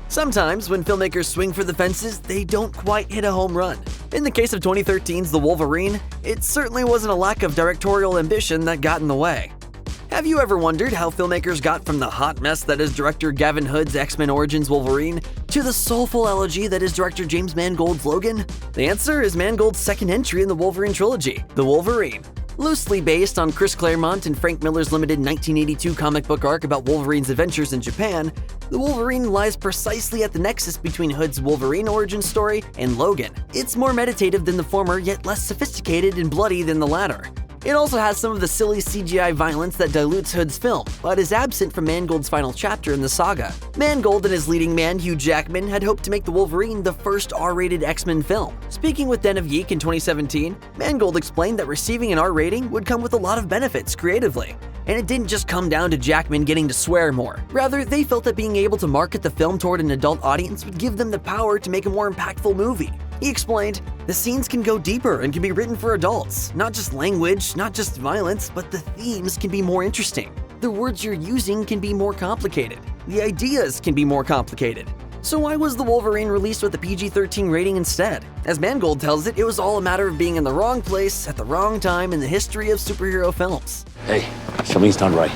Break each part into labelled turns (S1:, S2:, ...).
S1: Sometimes, when filmmakers swing for the fences, they don't quite hit a home run. In the case of 2013's The Wolverine, it certainly wasn't a lack of directorial ambition that got in the way. Have you ever wondered how filmmakers got from the hot mess that is director Gavin Hood's X-Men Origins Wolverine to the soulful elegy that is director James Mangold's Logan? The answer is Mangold's second entry in the Wolverine trilogy, The Wolverine. Loosely based on Chris Claremont and Frank Miller's limited 1982 comic book arc about Wolverine's adventures in Japan, The Wolverine lies precisely at the nexus between Hood's Wolverine origin story and Logan. It's more meditative than the former, yet less sophisticated and bloody than the latter. It also has some of the silly CGI violence that dilutes Hood's film, but is absent from Mangold's final chapter in the saga. Mangold and his leading man, Hugh Jackman, had hoped to make The Wolverine the first R-rated X-Men film. Speaking with Den of Geek in 2017, Mangold explained that receiving an R rating would come with a lot of benefits creatively. And it didn't just come down to Jackman getting to swear more. Rather, they felt that being able to market the film toward an adult audience would give them the power to make a more impactful movie. He explained, "The scenes can go deeper and can be written for adults. Not just language, not just violence, but the themes can be more interesting. The words you're using can be more complicated. The ideas can be more complicated." So why was The Wolverine released with a PG-13 rating instead? As Mangold tells it, it was all a matter of being in the wrong place at the wrong time in the history of superhero films.
S2: Hey, something's done right.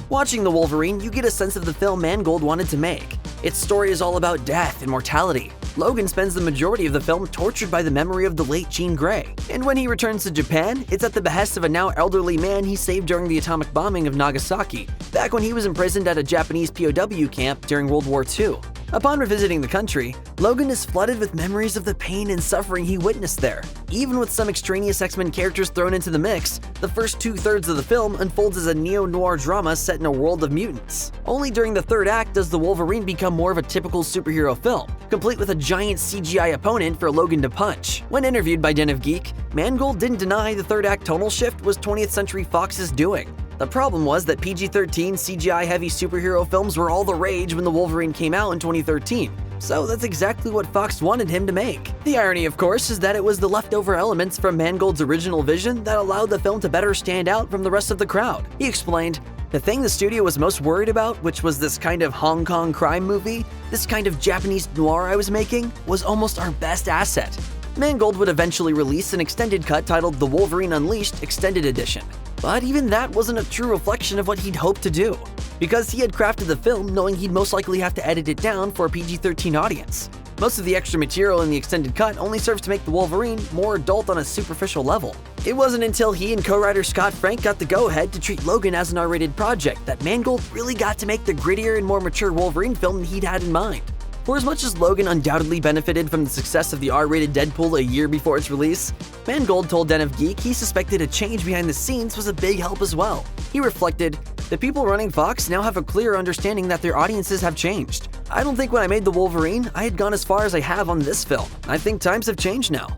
S1: Watching The Wolverine, you get a sense of the film Mangold wanted to make. Its story is all about death and mortality. Logan spends the majority of the film tortured by the memory of the late Jean Grey. And when he returns to Japan, it's at the behest of a now elderly man he saved during the atomic bombing of Nagasaki, back when he was imprisoned at a Japanese POW camp during World War II. Upon revisiting the country, Logan is flooded with memories of the pain and suffering he witnessed there. Even with some extraneous X-Men characters thrown into the mix, the first two-thirds of the film unfolds as a neo-noir drama set in a world of mutants. Only during the third act does The Wolverine become more of a typical superhero film, complete with a giant CGI opponent for Logan to punch. When interviewed by Den of Geek, Mangold didn't deny the third act tonal shift was 20th Century Fox's doing. The problem was that PG-13 CGI-heavy superhero films were all the rage when The Wolverine came out in 2013. So that's exactly what Fox wanted him to make. The irony, of course, is that it was the leftover elements from Mangold's original vision that allowed the film to better stand out from the rest of the crowd. He explained, "The thing the studio was most worried about, which was this kind of Hong Kong crime movie, this kind of Japanese noir I was making, was almost our best asset." Mangold would eventually release an extended cut titled The Wolverine Unleashed Extended Edition. But even that wasn't a true reflection of what he'd hoped to do, because he had crafted the film knowing he'd most likely have to edit it down for a PG-13 audience. Most of the extra material in the extended cut only serves to make The Wolverine more adult on a superficial level. It wasn't until he and co-writer Scott Frank got the go-ahead to treat Logan as an R-rated project that Mangold really got to make the grittier and more mature Wolverine film that he'd had in mind. For as much as Logan undoubtedly benefited from the success of the R-rated Deadpool a year before its release, Mangold told Den of Geek he suspected a change behind the scenes was a big help as well. He reflected, "The people running Fox now have a clear understanding that their audiences have changed. I don't think when I made The Wolverine, I had gone as far as I have on this film. I think times have changed now."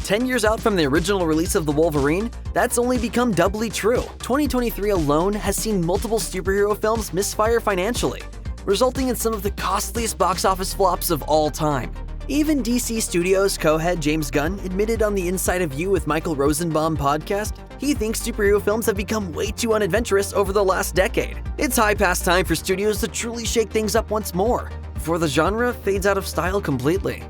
S1: 10 years out from the original release of The Wolverine, that's only become doubly true. 2023 alone has seen multiple superhero films misfire financially, resulting in some of the costliest box office flops of all time. Even DC Studios co-head James Gunn admitted on the Inside of You with Michael Rosenbaum podcast he thinks superhero films have become way too unadventurous over the last decade. It's high past time for studios to truly shake things up once more, before the genre fades out of style completely.